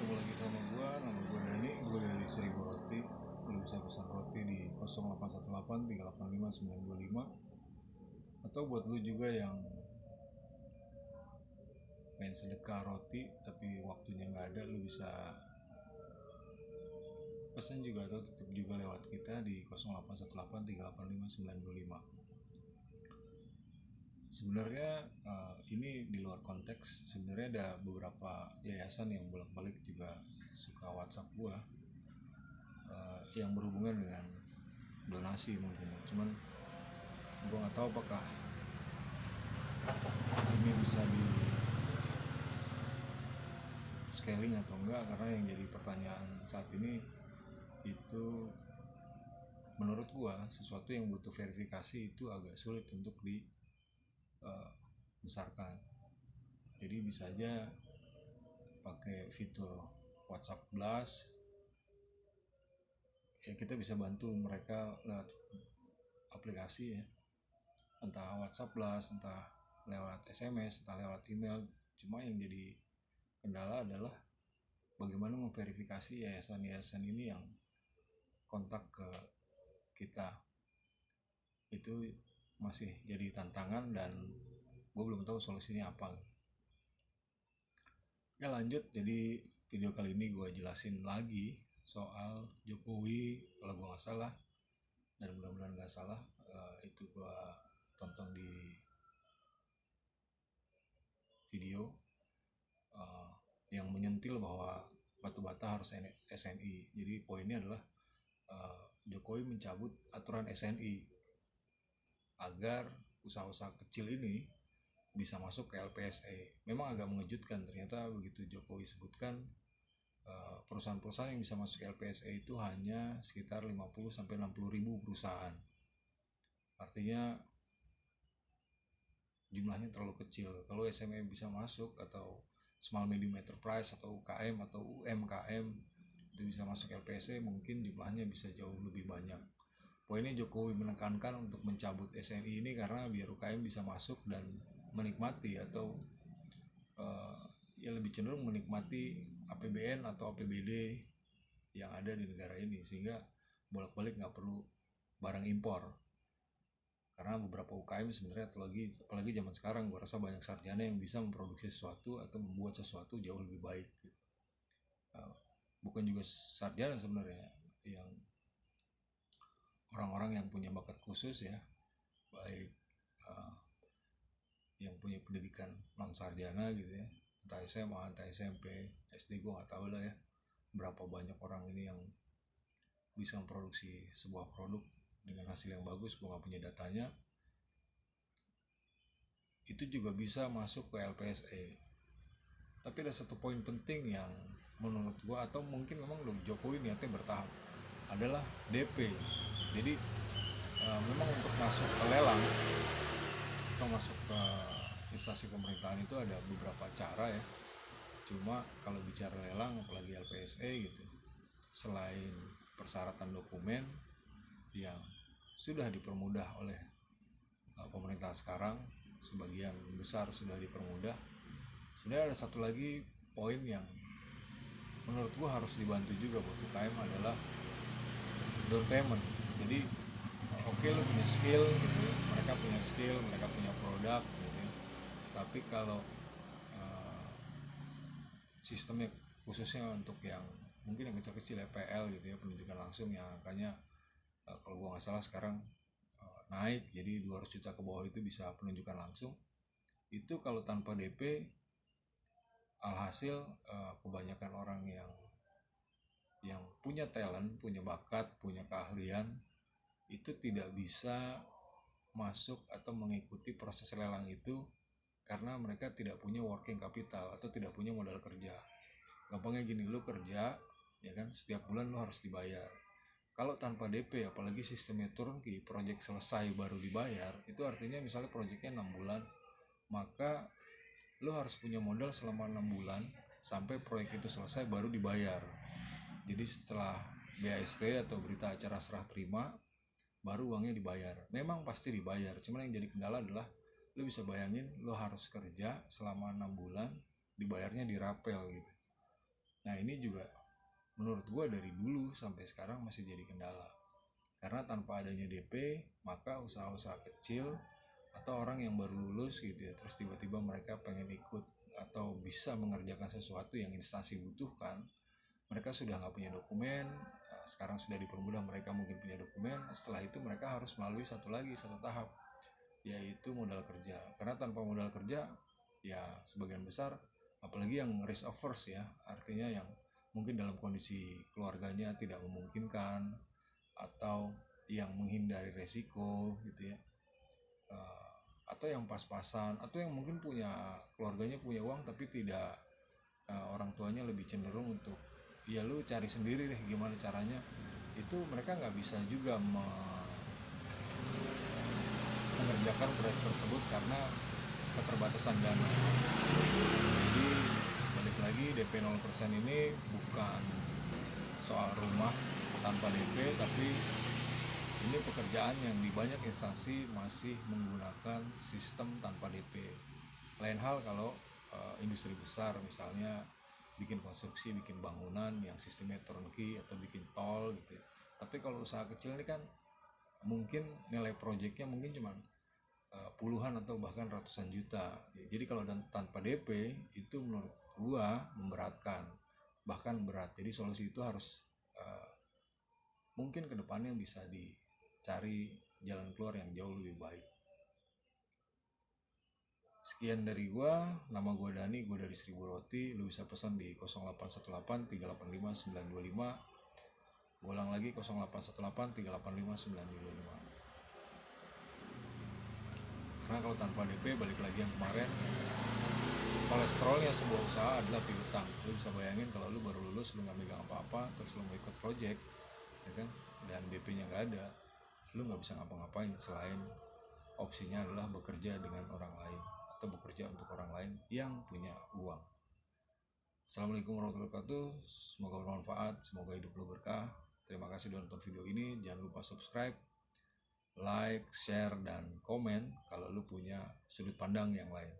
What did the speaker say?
ketemu lagi sama gua, nama gua Dani, gua dari Seribu Roti. Lu bisa pesan roti di 0818 385 925. Atau buat lu juga yang main sedekah roti tapi waktunya nggak ada, lu bisa pesan juga atau titip juga lewat kita di 0818 385 925. Sebenarnya ini di luar konteks. Sebenarnya ada beberapa yayasan yang bolak-balik juga suka WhatsApp gua yang berhubungan dengan donasi mungkin. Cuman gua nggak tahu apakah ini bisa di scaling atau enggak, karena yang jadi pertanyaan saat ini itu menurut gua sesuatu yang butuh verifikasi itu agak sulit untuk dibesarkan. Jadi bisa aja pakai fitur WhatsApp Blast, ya kita bisa bantu mereka lewat aplikasi ya, entah WhatsApp Blast, entah lewat SMS, entah lewat email. Cuma yang jadi kendala adalah bagaimana memverifikasi yayasan-yayasan ini yang kontak ke kita. Itu masih jadi tantangan dan gue belum tahu solusinya apa. Ya lanjut, jadi video kali ini gue jelasin lagi soal Jokowi. Kalau gue nggak salah, dan mudah-mudahan nggak salah, itu gue tonton di video yang menyentil bahwa batu bata harus SNI. Jadi poinnya adalah Jokowi mencabut aturan SNI agar usaha-usaha kecil ini bisa masuk ke LPSE. Memang agak mengejutkan, ternyata begitu Jokowi sebutkan perusahaan-perusahaan yang bisa masuk ke LPSE itu hanya sekitar 50-60 ribu perusahaan. Artinya jumlahnya terlalu kecil. Kalau SME bisa masuk, atau Small Medium Enterprise, atau UKM atau UMKM itu bisa masuk LPSE, mungkin jumlahnya bisa jauh lebih banyak. Poinnya Jokowi menekankan untuk mencabut SNI ini karena biar UKM bisa masuk dan menikmati, atau ya lebih cenderung menikmati APBN atau APBD yang ada di negara ini, sehingga bolak-balik nggak perlu barang impor. Karena beberapa UKM sebenarnya, apalagi zaman sekarang, gue rasa banyak sarjana yang bisa memproduksi sesuatu atau membuat sesuatu jauh lebih baik gitu. Bukan juga sarjana sebenarnya, yang orang-orang yang punya bakat khusus ya, baik yang punya pendidikan non sarjana gitu ya, entah SMA, entah SMP, SD, gue nggak tahu lah ya berapa banyak orang ini yang bisa memproduksi sebuah produk dengan hasil yang bagus. Gue nggak punya datanya. Itu juga bisa masuk ke LPSE. Tapi ada satu poin penting yang menurut gue, atau mungkin memang Jokowi niatnya bertahap, adalah DP. Jadi memang untuk masuk ke lelang atau masuk ke instansi pemerintahan itu ada beberapa cara ya. Cuma kalau bicara lelang, apalagi LPSE gitu, selain persyaratan dokumen yang sudah dipermudah oleh pemerintah sekarang, sebagian besar sudah dipermudah, sebenarnya ada satu lagi poin yang menurut gua harus dibantu juga buat UKM, adalah down payment. Jadi oke, lu punya skill gitu, mereka punya skill, mereka punya produk gitu, tapi kalau sistemnya khususnya untuk yang mungkin yang kecil-kecil ya, PL gitu ya, pendidikan langsung, yang angkanya kalau gua nggak salah sekarang naik jadi 200 juta ke bawah itu bisa penunjukan langsung. Itu kalau tanpa DP, alhasil kebanyakan orang yang punya talent, punya bakat, punya keahlian, itu tidak bisa masuk atau mengikuti proses lelang itu karena mereka tidak punya working capital atau tidak punya modal kerja. Gampangnya gini, lu kerja ya kan, setiap bulan lu harus dibayar. Kalau tanpa DP, apalagi sistemnya turnkey, project selesai baru dibayar, itu artinya misalnya projectnya 6 bulan, maka lu harus punya modal selama 6 bulan sampai proyek itu selesai baru dibayar. Jadi setelah BAST atau berita acara serah terima, baru uangnya dibayar. Memang pasti dibayar, cuman yang jadi kendala adalah lu bisa bayangin lu harus kerja selama 6 bulan, dibayarnya dirapel gitu. Nah ini juga menurut gue dari dulu sampai sekarang masih jadi kendala, karena tanpa adanya DP maka usaha-usaha kecil atau orang yang baru lulus gitu ya, terus tiba-tiba mereka pengen ikut atau bisa mengerjakan sesuatu yang instansi butuhkan, mereka sudah nggak punya dokumen. Sekarang sudah dipermudah, mereka mungkin punya dokumen. Setelah itu mereka harus melalui satu tahap, yaitu modal kerja. Karena tanpa modal kerja ya sebagian besar, apalagi yang risk averse ya, artinya yang mungkin dalam kondisi keluarganya tidak memungkinkan atau yang menghindari resiko gitu ya, atau yang pas-pasan, atau yang mungkin punya keluarganya punya uang tapi tidak, orang tuanya lebih cenderung untuk ya lu cari sendiri deh gimana caranya, itu mereka nggak bisa juga mengerjakan proyek tersebut karena keterbatasan dana. Jadi balik lagi, DP 0% ini bukan soal rumah tanpa DP, tapi ini pekerjaan yang di banyak instansi masih menggunakan sistem tanpa DP. Lain hal kalau industri besar misalnya bikin konstruksi, bikin bangunan yang sistemnya turnkey atau bikin tol gitu ya. Tapi kalau usaha kecil ini kan mungkin nilai proyeknya mungkin cuma puluhan atau bahkan ratusan juta. Jadi kalau tanpa DP itu menurut gua memberatkan, bahkan berat. Jadi solusi itu harus mungkin kedepannya bisa dicari jalan keluar yang jauh lebih baik. Sekian dari gua, nama gua Dani, gua dari Seribu Roti. Lu bisa pesan di 0818 385 925. Gua ulang lagi 0818 385 925. Karena kalau tanpa DP, balik lagi yang kemarin, kolesterolnya sebuah usaha adalah piutang. Lu bisa bayangin kalau lu baru lulus, lu nggak megang apa-apa, terus lu mau ikut project, ya kan, dan DP-nya nggak ada, lu nggak bisa ngapa-ngapain selain opsinya adalah bekerja dengan orang lain atau bekerja untuk orang lain yang punya uang. Assalamualaikum warahmatullahi wabarakatuh. Semoga bermanfaat, semoga hidup lu berkah. Terima kasih sudah nonton video ini. Jangan lupa subscribe, like, share, dan komen kalau lu punya sudut pandang yang lain.